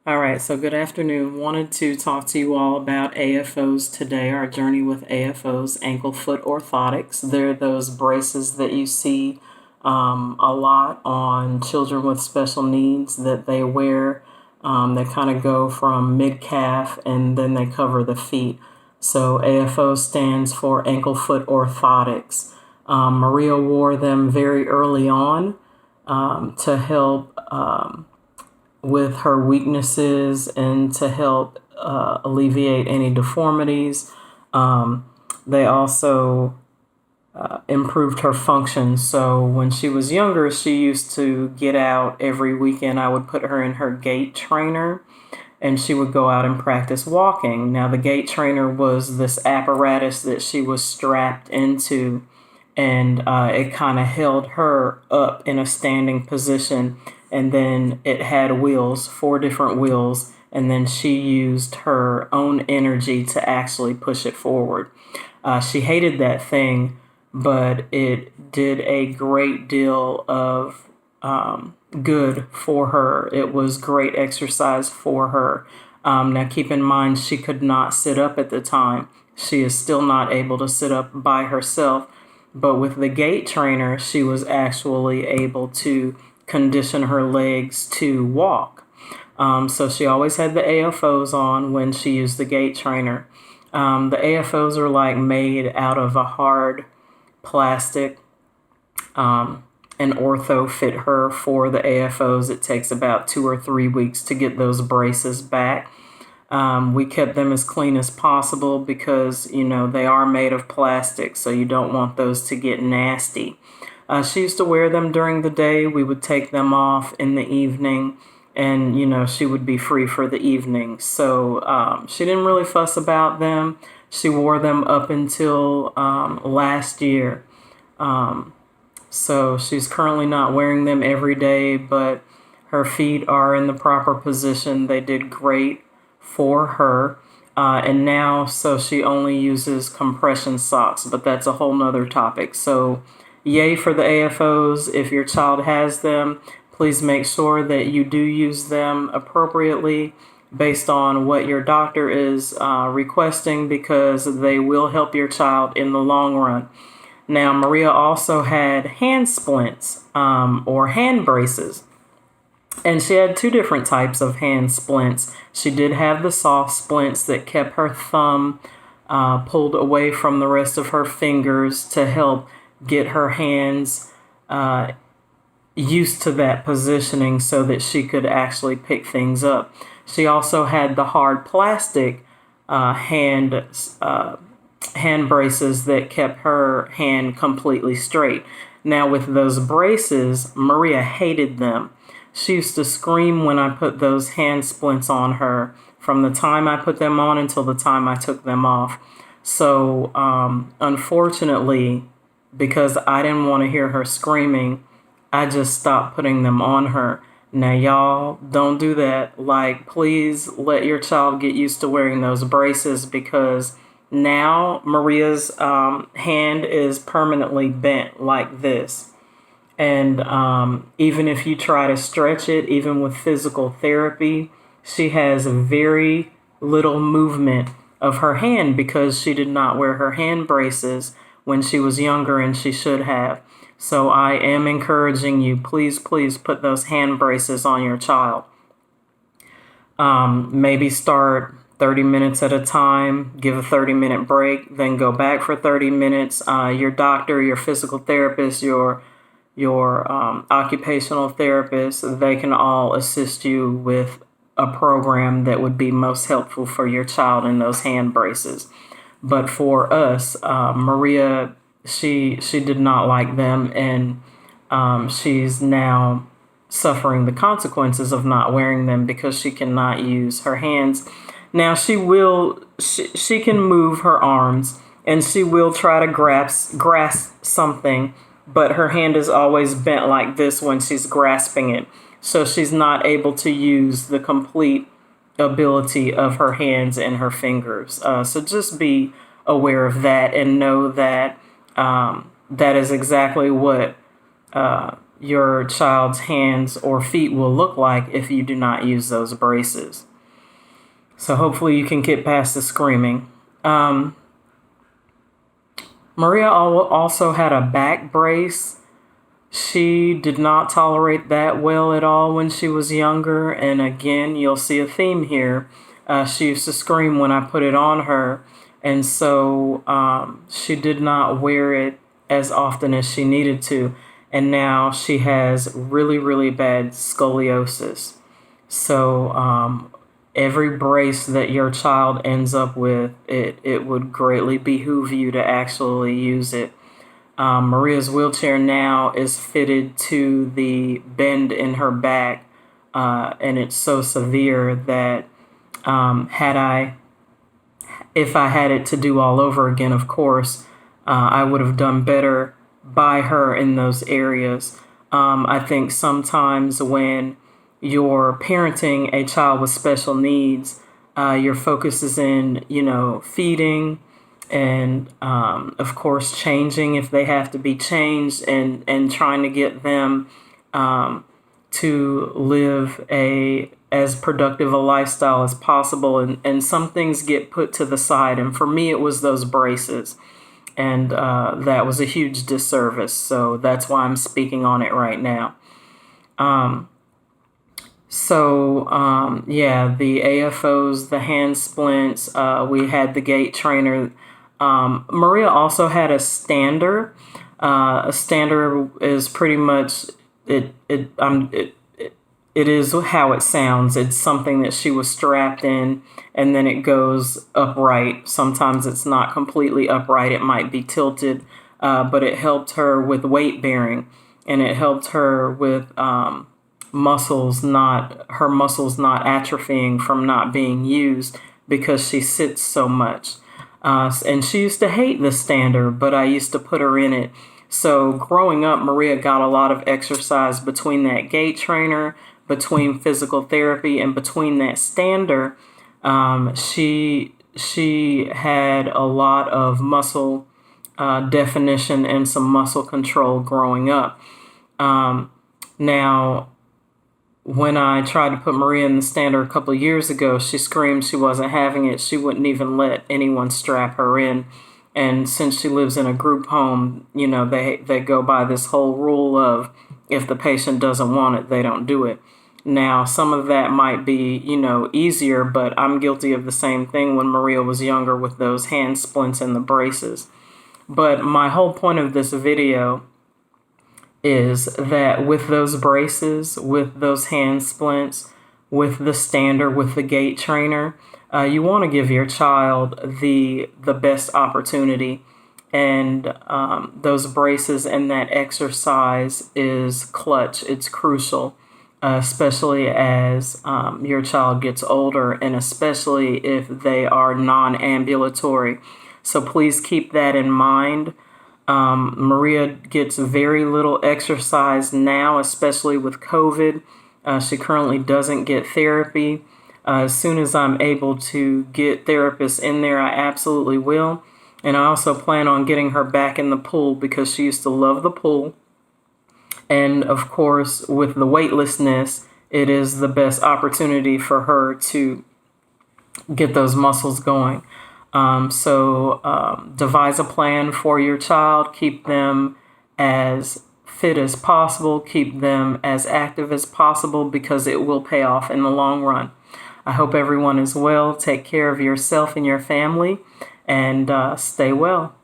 All right, so good afternoon. Wanted to talk to you all about AFO'S today, our journey with AFO'S, ankle foot orthotics. They're those braces that you see a lot on children with special needs that they wear. They kind of go from mid calf and then they cover the feet. So AFO stands for ankle foot orthotics. Maria wore them very early on to help with her weaknesses and to help alleviate any deformities. They also improved her function. So when she was younger, she used to get out every weekend. I would put her in her gait trainer and she would go out and practice walking. Now, the gait trainer was this apparatus that she was strapped into, and it kind of held her up in a standing position. And then it had wheels, 4 different wheels, and then she used her own energy to actually push it forward. She hated that thing, but it did a great deal of good for her. It was great exercise for her. Now, keep in mind, she could not sit up at the time. She is still not able to sit up by herself. But with the gait trainer, she was actually able to condition her legs to walk. So she always had the AFOs on when she used the gait trainer. The AFOs are like made out of a hard plastic. An ortho fit her for the AFOs. It takes about 2 or 3 weeks to get those braces back. We kept them as clean as possible because, they are made of plastic, so you don't want those to get nasty. She used to wear them during the day. We would take them off in the evening, and, she would be free for the evening. So she didn't really fuss about them. She wore them up until last year. So she's currently not wearing them every day, but her feet are in the proper position. They did great for her. And now, so she only uses compression socks, but that's a whole nother topic. So yay for the AFOs. If your child has them, please make sure that you do use them appropriately based on what your doctor is requesting, because they will help your child in the long run. Now, Maria also had hand splints or hand braces. And she had 2 different types of hand splints. She did have the soft splints that kept her thumb pulled away from the rest of her fingers to help get her hands used to that positioning so that she could actually pick things up. She also had the hard plastic hand braces that kept her hand completely straight. Now, with those braces, Maria hated them. She used to scream when I put those hand splints on her from the time I put them on until the time I took them off. So, unfortunately, because I didn't want to hear her screaming, I just stopped putting them on her. Now, y'all, don't do that. Please let your child get used to wearing those braces, because now Maria's hand is permanently bent like this. And even if you try to stretch it, even with physical therapy, she has very little movement of her hand because she did not wear her hand braces when she was younger, and she should have. So I am encouraging you, please, please put those hand braces on your child. Maybe start 30 minutes at a time, give a 30-minute break, then go back for 30 minutes. Your doctor, your physical therapist, your occupational therapist, they can all assist you with a program that would be most helpful for your child in those hand braces. But for us, Maria, she did not like them, and she's now suffering the consequences of not wearing them because she cannot use her hands. Now, she can move her arms, and she will try to grasp something, but her hand is always bent like this when she's grasping it. So she's not able to use the complete ability of her hands and her fingers. So just be aware of that and know that that is exactly what your child's hands or feet will look like if you do not use those braces. So hopefully you can get past the screaming. Maria also had a back brace. She did not tolerate that well at all when she was younger. And again, you'll see a theme here. She used to scream when I put it on her. And so she did not wear it as often as she needed to. And now she has really, really bad scoliosis. So every brace that your child ends up with, it would greatly behoove you to actually use it. Maria's wheelchair now is fitted to the bend in her back, and it's so severe that if I had it to do all over again, of course, I would have done better by her in those areas. I think sometimes when you're parenting a child with special needs, your focus is in, feeding and, of course, changing if they have to be changed, and trying to get them to live as productive a lifestyle as possible. And some things get put to the side. And for me, it was those braces. And that was a huge disservice. So that's why I'm speaking on it right now. The AFO'S, the hand splints, we had the gait trainer. Maria also had a stander. A stander is pretty much it is how it sounds. It's something that she was strapped in, and then it goes upright. Sometimes it's not completely upright. It might be tilted, but it helped her with weight bearing, and it helped her with her muscles not atrophying from not being used because she sits so much. And she used to hate the stander, but I used to put her in it. So growing up, Maria got a lot of exercise between that gait trainer, between physical therapy, and between that stander. She had a lot of muscle definition and some muscle control growing up. Now, when I tried to put Maria in the stander a couple of years ago, she screamed she wasn't having it. She wouldn't even let anyone strap her in. And since she lives in a group home, they go by this whole rule of if the patient doesn't want it, they don't do it. Now, some of that might be, easier, but I'm guilty of the same thing when Maria was younger with those hand splints and the braces. But my whole point of this video is that with those braces, with those hand splints, with the stander, with the gait trainer, you want to give your child the best opportunity. And those braces and that exercise is clutch. It's crucial, especially as your child gets older, and especially if they are non-ambulatory. So please keep that in mind. Maria gets very little exercise now, especially with COVID. She currently doesn't get therapy. As soon as I'm able to get therapists in there, I absolutely will. And I also plan on getting her back in the pool because she used to love the pool. And of course, with the weightlessness, it is the best opportunity for her to get those muscles going. Devise a plan for your child. Keep them as fit as possible. Keep them as active as possible because it will pay off in the long run. I hope everyone is well. Take care of yourself and your family, and stay well.